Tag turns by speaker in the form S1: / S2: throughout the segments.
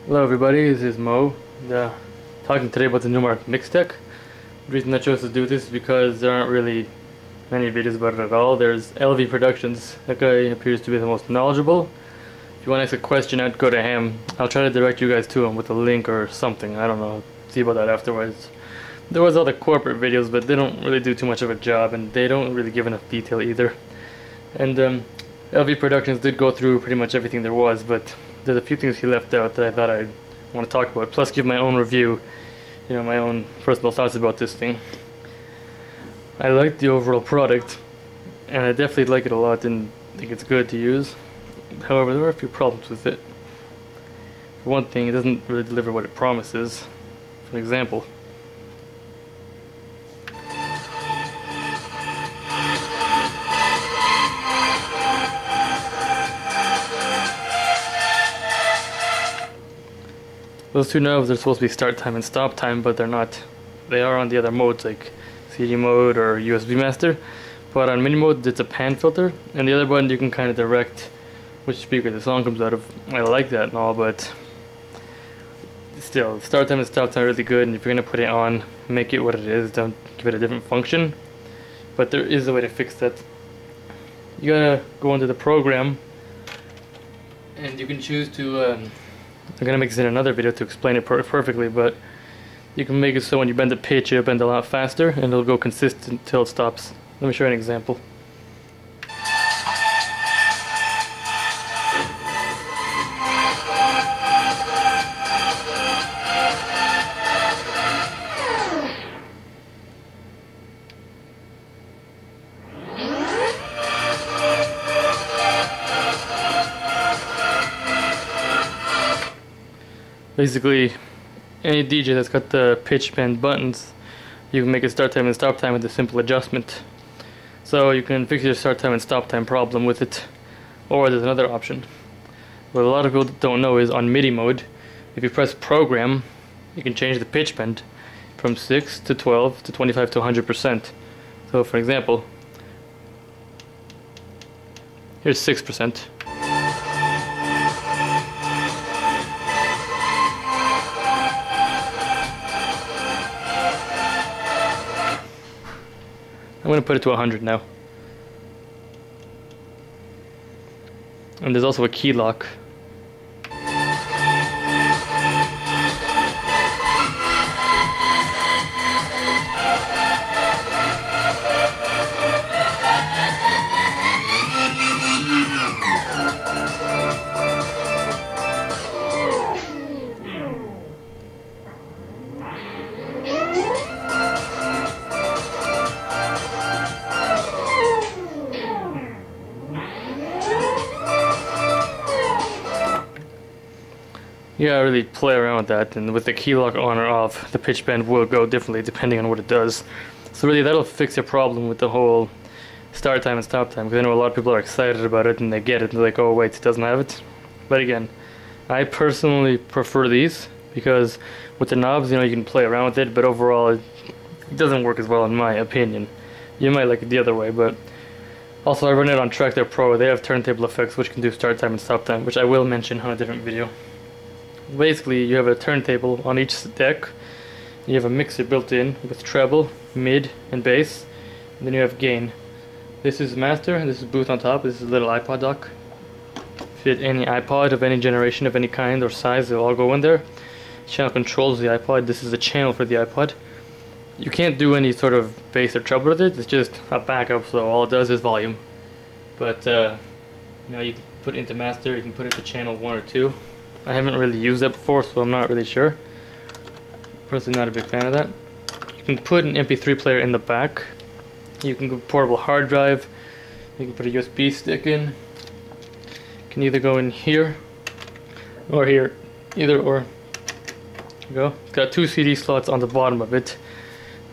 S1: Hello everybody, this is Mo. Talking today about the Numark Mixdeck. The reason I chose to do this is because there aren't really many videos about it at all. There's LV Productions. That guy appears to be the most knowledgeable. If you want to ask a question, I'd go to him. I'll try to direct you guys to him with a link or something. I don't know. See about that afterwards. There was other corporate videos, but they don't really do too much of a job, and they don't really give enough detail either. And LV Productions did go through pretty much everything there was, but there's a few things he left out that I thought I'd want to talk about, plus give my own review, my own personal thoughts about this thing. I like the overall product, and I definitely like it a lot and think it's good to use. However, there are a few problems with it. For one thing, it doesn't really deliver what it promises. For example, those two knobs are supposed to be start time and stop time, but they're not. They are on the other modes like CD mode or USB master, but on mini mode it's a pan filter, and the other button you can kind of direct which speaker the song comes out of. I like that and all, but still, start time and stop time are really good, and if you're going to put it on, make it what it is, don't give it a different function. But there is a way to fix that. You gotta go into the program, and you can choose to I'm gonna make this in another video to explain it perfectly, but you can make it so when you bend the pitch, it'll bend a lot faster and it'll go consistent until it stops. Let me show you an example. Basically, any DJ that's got the pitch bend buttons, you can make it start time and stop time with a simple adjustment. So you can fix your start time and stop time problem with it. Or there's another option. What a lot of people don't know is on MIDI mode, if you press program, you can change the pitch bend from 6 to 12 to 25 to 100%. So for example, here's 6%. I'm going to put it to 100 now. And there's also a key lock. Yeah, I really play around with that, and with the key lock on or off, the pitch bend will go differently depending on what it does. So really that'll fix your problem with the whole start time and stop time, because I know a lot of people are excited about it and they get it and they're like, oh wait, it doesn't have it. But again, I personally prefer these because with the knobs, you can play around with it, but overall it doesn't work as well in my opinion. You might like it the other way, but also I run it on Tractor Pro. They have turntable effects which can do start time and stop time, which I will mention on a different video. Basically, you have a turntable on each deck. You have a mixer built in with treble, mid, and bass. And then you have gain. This is master, and this is booth on top. This is a little iPod dock. Fit any iPod of any generation, of any kind or size, they'll all go in there. Channel controls the iPod. This is the channel for the iPod. You can't do any sort of bass or treble with it. It's just a backup, so all it does is volume. But you can put it into master. You can put it to channel 1 or 2. I haven't really used that before, so I'm not really sure. Personally, not a big fan of that. You can put an MP3 player in the back. You can go portable hard drive. You can put a USB stick in. You can either go in here or here. Either or. There you go. It's got 2 CD slots on the bottom of it.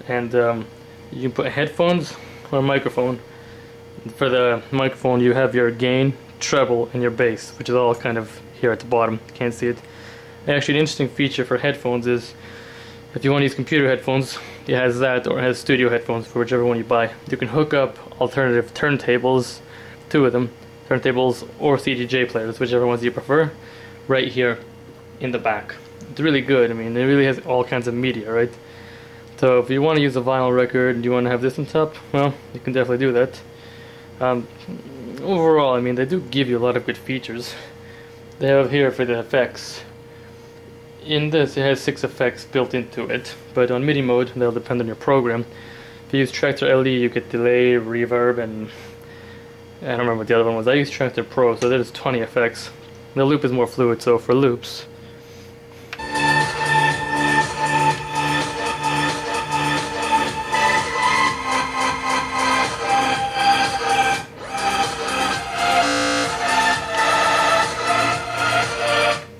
S1: And you can put headphones or a microphone. For the microphone, you have your gain, treble, and your bass, which is all kind of here at the bottom. Can't see it. Actually, an interesting feature for headphones is if you want to use computer headphones, it has that, or it has studio headphones for whichever one you buy. You can hook up alternative turntables, 2 of them, turntables or CDJ players, whichever ones you prefer, right here in the back. It's really good. I mean, it really has all kinds of media, right? So if you want to use a vinyl record and you want to have this on top, well, you can definitely do that. Overall, I mean, they do give you a lot of good features. They have here for the effects. In this, it has 6 effects built into it, but on MIDI mode, they'll depend on your program. If you use Tractor LE, you get delay, reverb, and I don't remember what the other one was. I use Tractor Pro, so there's 20 effects. The loop is more fluid, so for loops,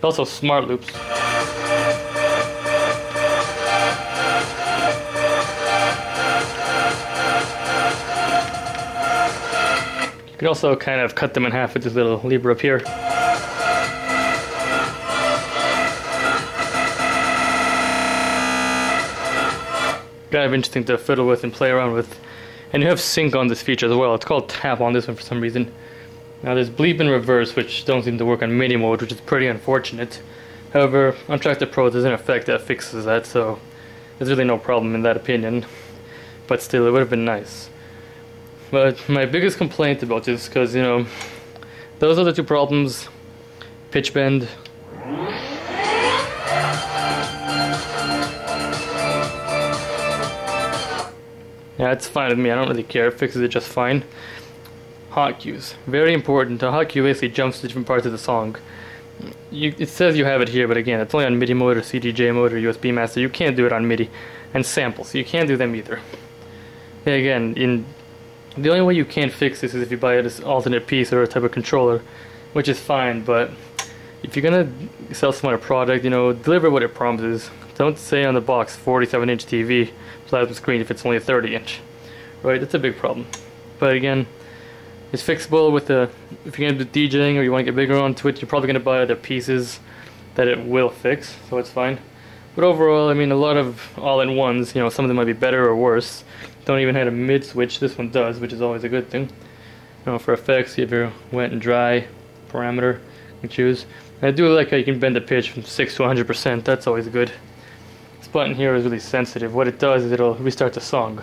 S1: also smart loops. You can also kind of cut them in half with this little lever up here. Kind of interesting to fiddle with and play around with. And you have sync on this feature as well. It's called tap on this one for some reason. Now there's bleep and reverse, which don't seem to work on MIDI mode, which is pretty unfortunate. However, on Tractor Pro there's an effect that fixes that, so there's really no problem in that opinion. But still, it would have been nice. But my biggest complaint about this, because, you know, those are the 2 problems. Pitch bend. Yeah, it's fine with me, I don't really care, it fixes it just fine. Hot cues, very important. A hot cue basically jumps to different parts of the song. It says you have it here, but again, it's only on MIDI mode or CDJ mode or USB master. You can't do it on MIDI. And samples, you can't do them either. Yeah, again, the only way you can't fix this is if you buy this alternate piece or a type of controller, which is fine, but if you're gonna sell someone a product, you know, deliver what it promises. Don't say on the box 47-inch TV, plasma screen if it's only a 30-inch. Right, that's a big problem. But again, it's fixable with the, if you're going to do DJing or you want to get bigger onto it, you're probably going to buy other pieces that it will fix, so it's fine. But overall, I mean, a lot of all-in-ones, you know, some of them might be better or worse. Don't even have a mid switch, this one does, which is always a good thing. You know, for effects, you have your wet and dry parameter you can choose. And I do like how you can bend the pitch from 6 to 100%, that's always good. This button here is really sensitive. What it does is it'll restart the song.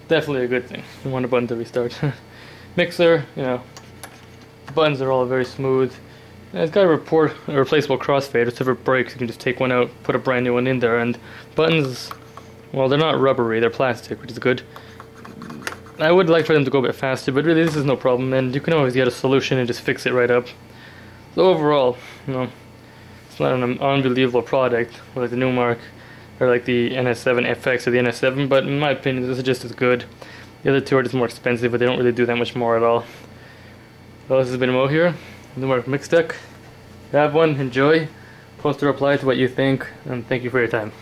S1: Definitely a good thing. You want a button to restart. Mixer, you know, the buttons are all very smooth. And it's got a replaceable crossfader, so if it breaks you can just take one out, put a brand new one in there. And buttons, well, they're not rubbery, they're plastic, which is good. I would like for them to go a bit faster, but really this is no problem, and you can always get a solution and just fix it right up. So overall, you know, it's not an unbelievable product like the Numark or like the NS7 FX or the NS7, but in my opinion this is just as good. The other 2 are just more expensive, but they don't really do that much more at all. So this has been Mo here, Numark Mixdeck. Have one, enjoy, post a reply to what you think, and thank you for your time.